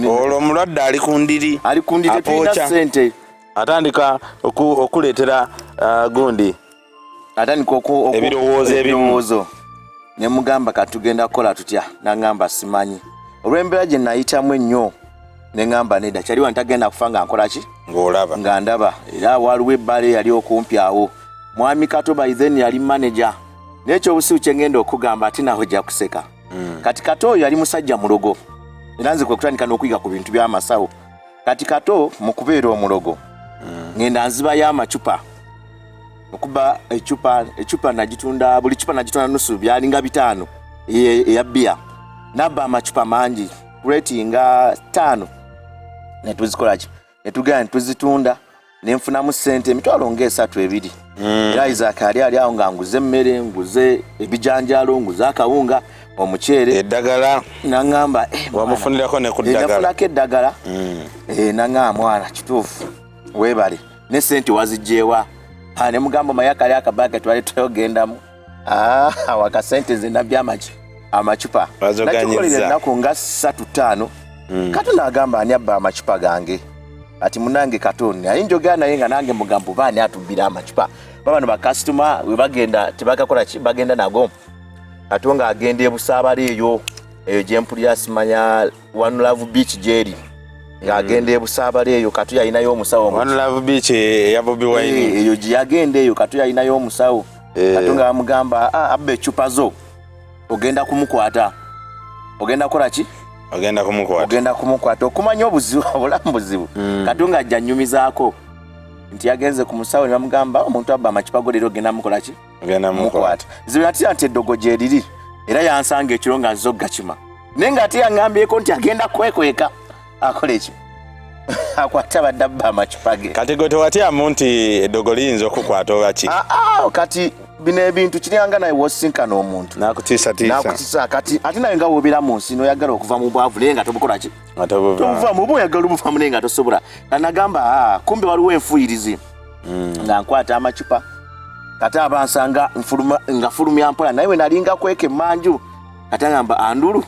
olwo mulwadde ali kundiri tulina ssente atandika okuleetera gundi atandika ebirowoozo ne mugamba katugenda kukola tutya nangamba simanyi olw'embeera gye nayitamu ennyo ne ngamba nedda kyali wantagenda kufa nga nkola ki ng'olaba nga ndaba era waliwo ebbala yali okumpi awo mwami Kato by then yali manager n'ekyobusibu kye ngenda okugamba ate nawe ojja kuseka kati Kato yali musajja mulogo era nze kwe kutandika n'okuyiga ku bintu by'amasawo kati Kato mu kubeera omulogo ngenda nzibayo amacupa okuba ecupa nagitunda buli cupa nagitunda nusu byalinga 5 eya bia nabba amacupa mangi ratinga 5 netuzikola ki netugenda tuzitunda nenfunamu ssente emitwalo ng'esatu ebiri era Isaac ali awo nga nguze emmere nguze ebijanjalo nguze akawunga omuceere eddagala nangamba wamufunirako ne ku ddagala nafunako eddagala nangamba mwana kituufu weebale ne ssente wazijjeewa ne mugamba mayaka ali akabaga twali togendamu waka ssente zina byamaki amacupa nakikolera ennaku nga 3-5 Kato n'agamba ani abba amacupa gange ati munange Katoni ayinjogera naye nga nange mugambo baani atubbira amacupa babano bakasitoma we bagenda tebakakola ki bagenda nago Kato nga agenda ebusaabala eyo gyempulira simanya One Love Beach jeri nga agenda ebusaabala eyo Kato yalinayo omusawo One Love Beach ya Bobi Wine eyo gye yagenda eyo Kato yalinayo omusawo Kato nga amugamba abba ecupa zo ogenda kumukwata ogenda kola ki ogenda kumukwata okumanya obuzibu obulamu buzibu Kato nga ajja nnyumizaako nti yagenze ku musawo ne bamugamba omuntu abba amacupa go leero ogenda mukola ki ogenda mukwata zibu natira nti eddogo gye liri era yansanga ekiro nga nzo gakima naye nga ate yaŋŋambyeko nti agenda kwekweka akole ki akwata badde abba amacupa ge kati gwe tewatyamu nti eddogo liyinza okukwata oba ki kati bino ebintu kiryanga naye wosinkana omuntu nakutiisatiisa kati ate naye nga wobeera mu nsi noyagala okuva mu bwavu naye nga tobukola ki tobuvamu oba oyagala obuvamu naye nga tosobola nanagamba kumbe waliwo enfuuyirizi nga nkwata amacupa kati abansanga nga fulumya mpola naye we nalinga kweka emmanju kati agamba andulu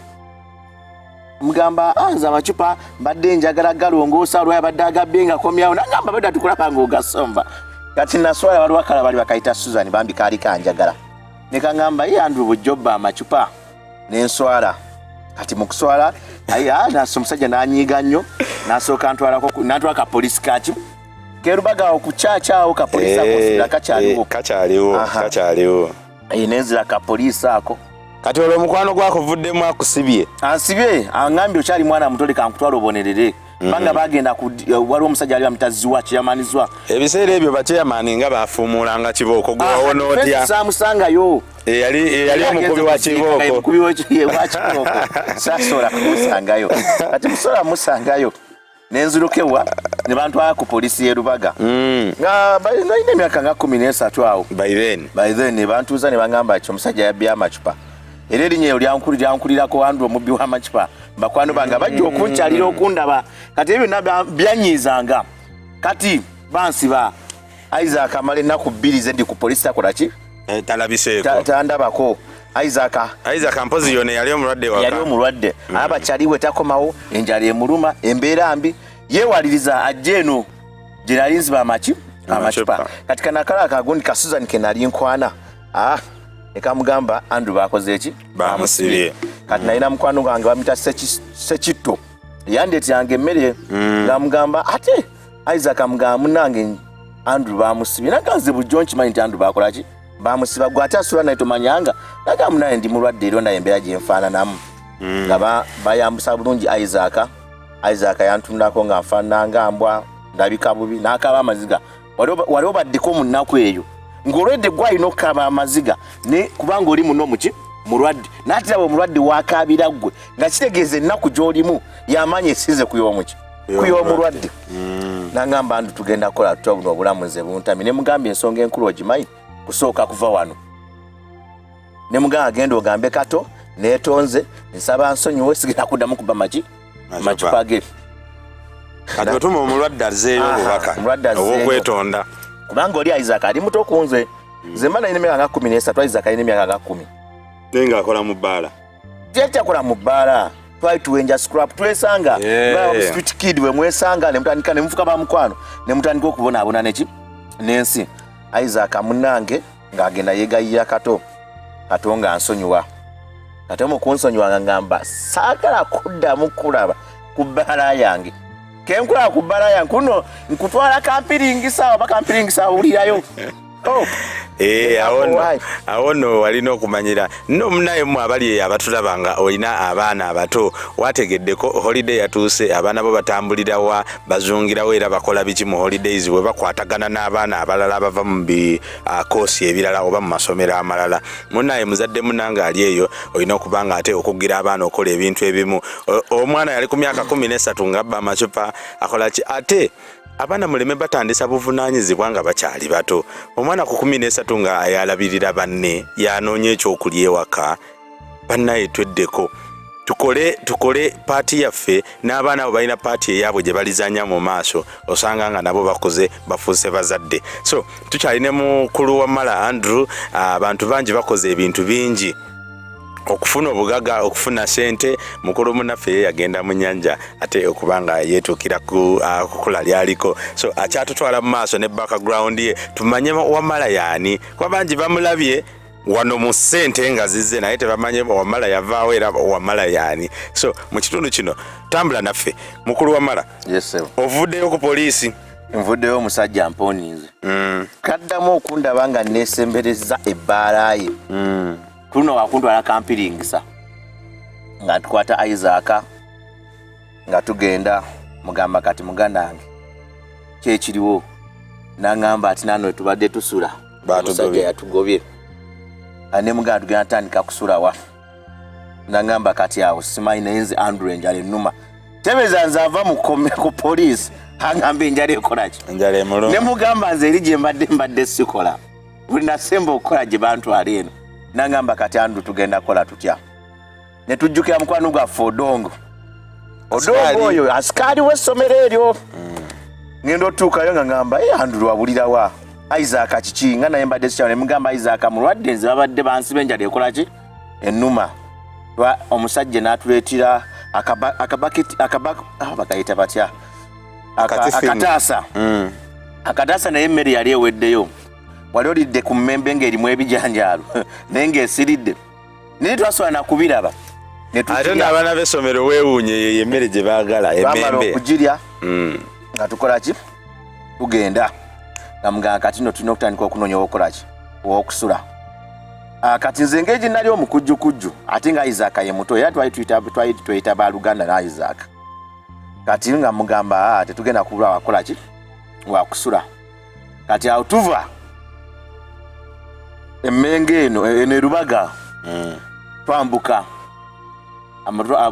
mugamba nze amacupa mbadde njagala galongoosa olwayo abadde agabbe nga komyawo nagamba badda tukulaba ng'ogasomba kati naswala waliwo akala bali bakayita Susan bambi kaali kanjagala ne kaŋŋamba ye andulu bujjobba amacupa n'enswala kati mu kuswala nasa omusajja n'anyiiga nnyo n'asooka ntwala ka polisi kaki kerubaga okucaca awo ka polisi ako kakyaliwo nenzira ka polisi ako kati olwo omukwano gwakuvuddemu akusibye ansibye aŋŋambye okyali mwana mutole kankutwala obonerere banga bagenda waliwo omusajja ali bamutaziwa kiyamanizwa ebiseera ebyo bakyeyamani nga bafuumuulanga kibooko gwewawo n'otya samusangayo yali omukubi wa kibooko sasobola kumusangayo kati musobola musangayo nenzirukewa ne bantwala ku polisi y'e Rubaga nga balina emyaka nga 13 awo by then ne bantuuza ne baŋŋamba ki omusajja yabbye amacupa era erinnya eyo lyankulirako Andrew omubbi w'amacupa bakwano bange bajja okunkyalira okundaba kati ebyo byonna byanyiizanga kati bansiba Isaac amala ennaku 2 zendi ku polisi takola ki talabiseeko tandabako Isaac mpozi yona yali omulwadde abakyaliwe takomawo enjala emuluma embeera mbi yeewaliriza ajja eno gye nali nziba amacupa kati kanakala akagundi ka Susan ke nali nkwana nekamugamba Andrew bakoze eki bamusibye kati nalina mukwano gwange bamita Sekitto yandeetyanga emmere ngamugamba ate Isaac amugamba munange Andrew bamusibye naganze bujjo nkimanyi nti Andrew bakola ki bamusiba gwe ate asula naye tomanyanga nagamba naye ndi mulwadde era naye embeera gyenfaananamu nga bayambusa bulungi Isaac yantunulako nga nfaananga mbwa ndabika bubi n'akaaba amaziga wali obaddeko mu nnaku eyo ng'olwedde gwalina okukaba amaziga ne kubanga oli muno muki mulwadde n'atiraba omulwadde wakaabira ggwe nga kitegeeza ennaku gy'olimu y'amaanyi esinze kuyomuki kuyomulwadde nangamba ndu tugenda kukola tutya buno obulamu nze buntami ne mugambye ensonga enkulu ogimanyi kusooka kuva wano ne mugamba agenda ogambe Kato neetonze nsaba nsonyiwe sigenda kuddamu kuba macupa ge kati otuma omulwadde azeeyo obubaka obwokwetonda kubanga oli Isaac ali muto ku nze nze mba nalina emyaka nga 13 Isaac alina emyaka nga 10 naye ng'akola mu bbaala kyakola mu bbaala twali tuwenja scrap twesanga street kid we mwesanga ne mutandika ne mufuka ba mukwano ne mutandika okubonabona neki nensi Isaac munange ngagenda yegayiya katonga ansonyiwa katemo kunsonyiwa ngamba sagala kuddamu kulaba ku bbala yange kenkula ku bbala yange kuno nkutwala kampiringisa oba kampiringisa ulirayo awono walina okumanyira nno munaye mu abali abatulabanga olina abaana abato wategeddeko holiday yatuuse abaana bo batambulirawa bazungirawo era bakola biki mu holidays bwe bakwatagana n'abaana abalala abava mu koosi ebirala oba mu masomero amalala munaye muzadde munanga ali eyo olina okubanga ate okugira abaana okola ebintu ebimu omwana yali ku myaka 13 ng'abba amacupa akola ki ate abaana muleme batandisa buvunaanyizibwa nga bakyali bato omwana ku 13 nga ayalabirira banne yanoonya ekyokulya ewaka bannaye tweddeko tukole paati yaffe n'abaana abo balina paati eyaabwe gye balizanya mu maaso osanga nga nabo bakoze bafuuse bazadde so tukyalina mukulu WAMALA Andrew abantu bangi bakoze ebintu bingi okufuna obugaga okufuna sente mukulu munaffe yagenda mu nnyanja ate okubanga yeetuukira kukula lyaliko so akyatutwala mu maaso ne background ye tumanye WAMALA yaani kwa bangi bamulabye wano mu sente nga zizze naye tebamanye WAMALA yavaawo era WAMALA yaani so mu kitundu kino tambula naffe mukulu WAMALA ovuddeyo ku poliisi nvuddeyo omusajja mponiinze kaddamu okundaba nga neesembereza ebbaala ye kuno wakundwala kampiringisa nga tukwata Isaac nga tugenda mugamba kati mugandange kyekiriwo nangamba ati nano tubadde tusula omusajja yatugobye ane muganda tugenda tandika kusulawa nangamba kati awo simanyi nayenze Andrew enjala ennuma tebeza nze ava ku poliisi angamba enjala ekolaki ne mugamba nze eri gye mbadde sikola buli nasemba okukola gye bantwala eno nangamba kati Andrew tugenda kola tutya ne tujjukira mukwano gwaffe odongo oyo asikali w'essomero eryo ngenda otuukayo nga ngamba Andrew wabulirawa Isaac kiki nga naye mbadde sikyawo ne mugamba Isaac mulwadde nze babadde bansiba enjala ekolaki ennuma omusajja n'atuleetera bakayita batya akataasa naye emmere yali eweddeyo wali olidde ku mmembe ng'erimu ebijanjaalo naye ng'esiridde naye twasobola nakubiraba ate n'abaana b'essomero weewuunye yeyo emmere gye baagala emmembe okugirya nga tukola ki tugenda nga muganga kati no tulina okutandika okunoonya owokukola ki owokusula kati nze ngeri nali omukujjukujju ate nga Isaac ye muto era twali tuyita baaluganda na Isaac kati nga mugamba tetugenda kubula wakola ki wakusula kati awo tuva emmenge eno erubaga twambuka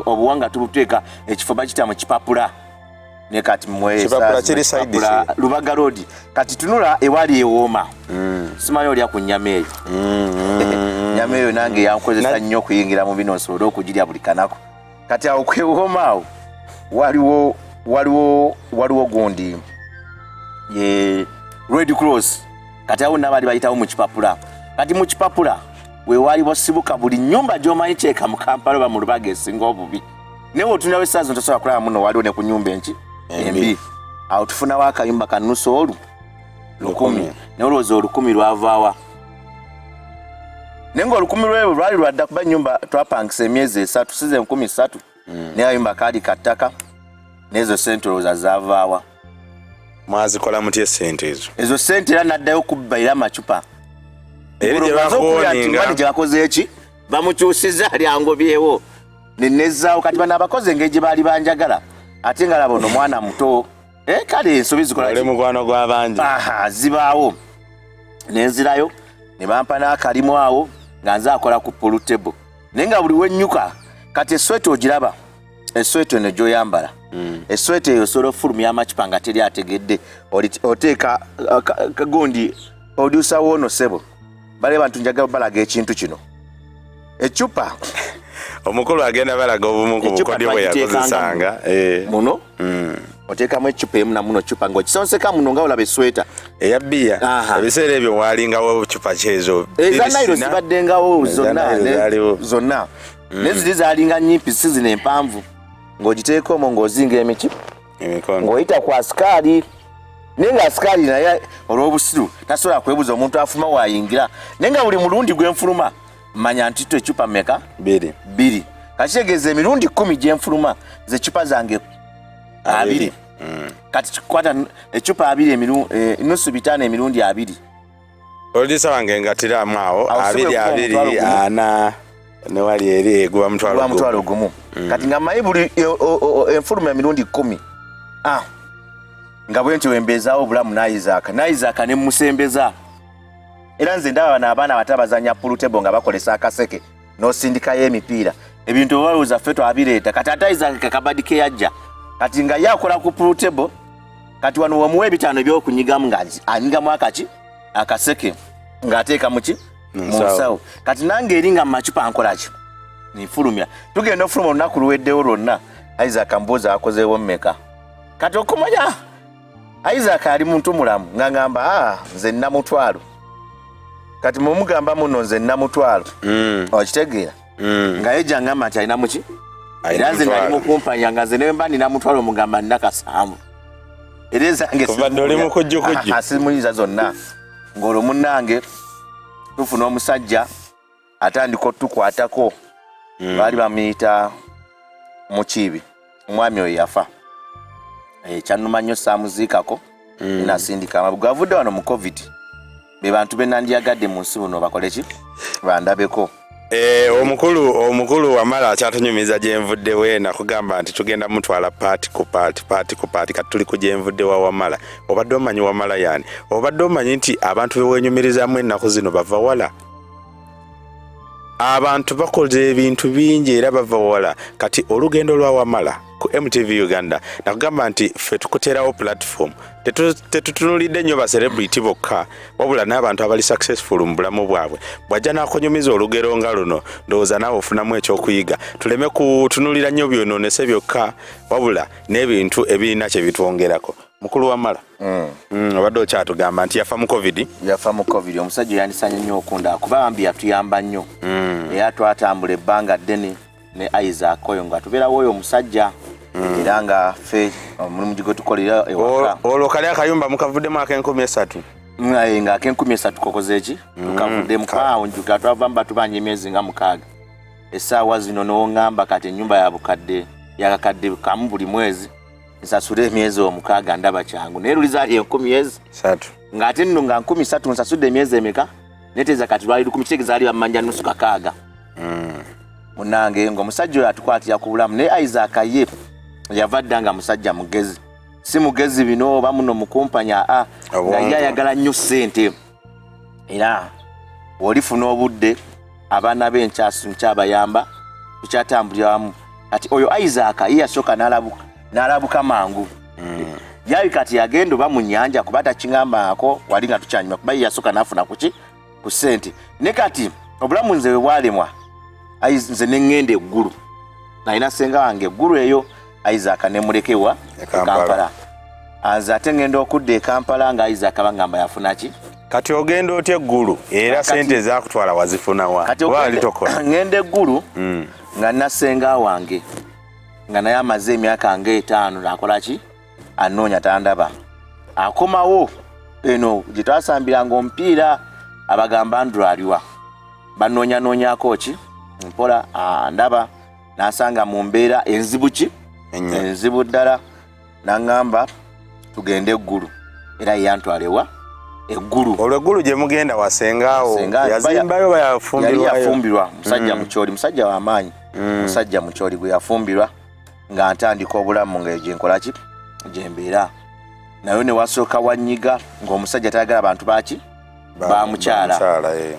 obuwanga tubuteeka ekifo bakita mu kipapula ne kati Lubaga road kati tunula ewali ewooma simanyi olya ku nnyama eyo nnyama eyo nange yankozesa nnyo okuyingira mu bino nsobole okugirya buli kanako kati awo kwewooma awo waliwo gundi ye Red Cross kati awo nabali bayitawo mu kipapula kati mu kipapula we wali bosibuka buli nyumba gy'omanyi kyeka mu Kampala oba mu Lubaga esinga obubi newe otunawo essaazi ntosobola kulaba muno waliwo ne ku nyumba enki embi awo tufunawo akayumba kanusu olu 1,000 ne olowooza 1,000 lwavaawa naye nga 1,000 lwewo lwali lwadda kuba nyumba twapangisa emyezi 3 size 13,000 naye ayumba kaali kattaka n'ezo sente olowooza zaavaawa mwazikola mutya sente ezo sente era naddayo kubba era amacupa eri gye bakuwoninga gye bakoze eki bamukyusiza lyangobyewo nenezaawo kati bano abakozi engeri gye baali banjagala ate nga laba ono mwana muto kale ensobi zikola mukwano gw'abangi zibaawo nenzirayo ne bampa n'akalimu awo nga nze akola ku polutebo naye nga buli wennyuka kati esweta ogiraba esweta eno gyoyambala esweta eyo osobola ofulumya amacupa nga teri ategedde oteeka kagondi producer woono sebo bale bantu njagala balaga ekintu kino ecupa omukulu agenda balaga obumu ku bukodyo bwe yakozesanga muno oteekamu ecupa emu namuno cupa ng'okisonseka muno nga olaba esweta eya bbiya ebiseera ebyo walingawo cupa kyezo eza nairo zibaddengawo zonna nezili zalinga nyimpi sizina empanvu ng'ogiteeka omwo ng'ozinga emikono ng'oyita ku asikaali nenga asikaali naye olw'obusiru tasobola kwebuuza omuntu afuma waayingira nenga buli mulundi gwenfuluma manya nti ecupa meka 2 kakitegeeza emirundi 10 gyenfuluma zecupa zange 2 kati kikwata ecupa 2 nusu 5 emirundi 2 olisa wange ngatiramu awo 2 ne wali eri egwa mutwalo gumu kati nga mayi buli enfuluma emirundi 10 nga bwenti wembeezaawo obulamu nayizaaka ne musembeza era nze ndaba bano abaana batabazanya pulutebo nga bakolesa akaseke n'osindikayo emipiira ebintu balowooza ffe twabireeta kati ate Isaac kabadi ke yajja kati nga yakola ku pulutebo kati wano wamuwa ebitaano ebyokunyigamu nga anyigamu akaseke ng'ateeka muki munsawo kati nange eri nga mumacupa nkolaki nifulumya tugenda ofuluma olunaku luweddewo lwonna Isaac mbuuza akozeewo mmeka kati okumanya Isaac ali muntu mulamu nga ngamba nze nnamutwalo kati mumugamba muno nze nnamutwalo okitegeera nga yejja ngamba nti alina muki era nze nali mukumpanya nga nze nemba nina mutwalo mugamba nina kasanvu era ezange simuyiza zonna ng'olwo munnange tufuna omusajja atandika otukwatako baali bamuyita Mukiibi omwami oyo yafa kyannuma nnyo saamuziikako nasindika amabuga avudde wano mu covid be bantu be nandyagadde mu nsi buno bakoleki bandabeko omukulu wamala akyatunyumiza gyenvudde we nakugamba nti tugenda mutwala paati ku paati kati tuli ku gyenvudde wa wamala obadde omanyi wamala yani obadde omanyi nti abantu bewenyumirizamu ennaku zino bava wala abantu bakoze ebintu bingi era bava wala kati olugendo lwa wamala ku MTV Uganda nakugamba nti ffe tukuterawo platform tetutunulidde nnyo ba celebrity bokka wabula n'abantu abali successful mu bulamu bwabwe bwajja n'akonyumiza olugero nga luno ndowooza naawe ofunamu ekyokuyiga tuleme kutunulira nnyo byonoonese byokka wabula n'ebintu ebirina kye bitwongerako mukulu wamala obadde okyatugamba nti yafa mu covid omusajja yandisanye nnyo okunda kuba bambi yatuyamba nnyo era twatambula ebbanga ddene ne Isaac oyo nga tubeerawo oyo omusajja era nga ffe omulimu gwe tukolera ewaka olwo kali akayumba mukavuddemu ak'enkumi 3 nga ak'enkumi 3 kokoze eki tukavuddemu kwawo njuka twavamu batubanja emyezi nga 6 essaawa zino n'oŋŋamba kati ennyumba yakakadde kamu buli mwezi nsasula emyezi 6 ndaba kyangu naye luli zaali 3 ng'ate nno nga 3 nsasudde emyezi emeka neteeza kati lwali 10 kitegeeza ali bamanja nusu 6 munange ng'omusajja oyo atukwatira ku bulamu naye Isaac ye yava dda nga musajja mugezi si mugezi bino oba muno mukumpanya nga ye ayagala nnyo ssente era olifuna obudde abaana nkyabayamba tukyatambulira wamu kati oyo Isaac ye yasooka n'alabuka mangu yali kati yagenda oba mu nnyanja kuba takiŋŋambaako wali nga tukyanyuma kuba ye yasooka n'afuna ku ssente ne kati obulamu nze bwe bwalemwa nze neŋŋenda eggulu nalina ssenga wange eggulu eyo Isaac ne mulekewa Kampala aze ate ngenda okudda e Kampala nga Isaac bangamba yafuna ki kati ogenda otya eggulu era ssente zakutwala wazifuna wa wali tokola ngenda eggulu nga nassenga wange nga naye amaze emyaka nga 5 nakola ki anoonya tandaba akomawo eno gye twasambiranga omupiira abagamba Andrew aliwa banoonyanoonyako ki mpola ndaba nasanga mu mbeera enzibu ddala naŋŋamba tugende eggulu era yantwalewa eggulu olwo eggulu gye mugenda wasengaawo yazimbayo yafumbirwa musajja mukyoli musajja w'amaanyi musajja mukyoli gwe yafumbirwa nga ntandika obulamu nga gyenkola ki gyembeera nayo ne wasooka wanyiga ng'omusajja tayagala abantu baki bamukyala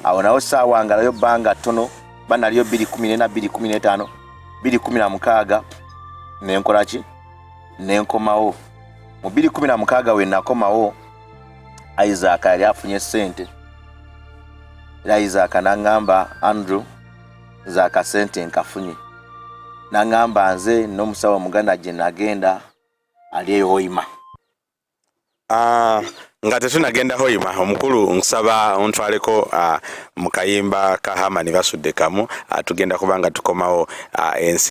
awo nawo ssaawa nga nayo bbanga ttono banaliyo 2014 2015 2016 nenkola ki nenkomawo mu 2016 we nakomawo Isaac yali afunye ssente era Isaac n'aŋŋamba Andrew zaaka ssente nkafunye n'aŋŋamba nze n'omusawo omuganda gye nagenda ali eyo oyima nga tetunagenda hoyima omukulu nsaba ontwaleko mu kayimba ka Hamani basudde kamu tugenda kubanga tukomawo ensi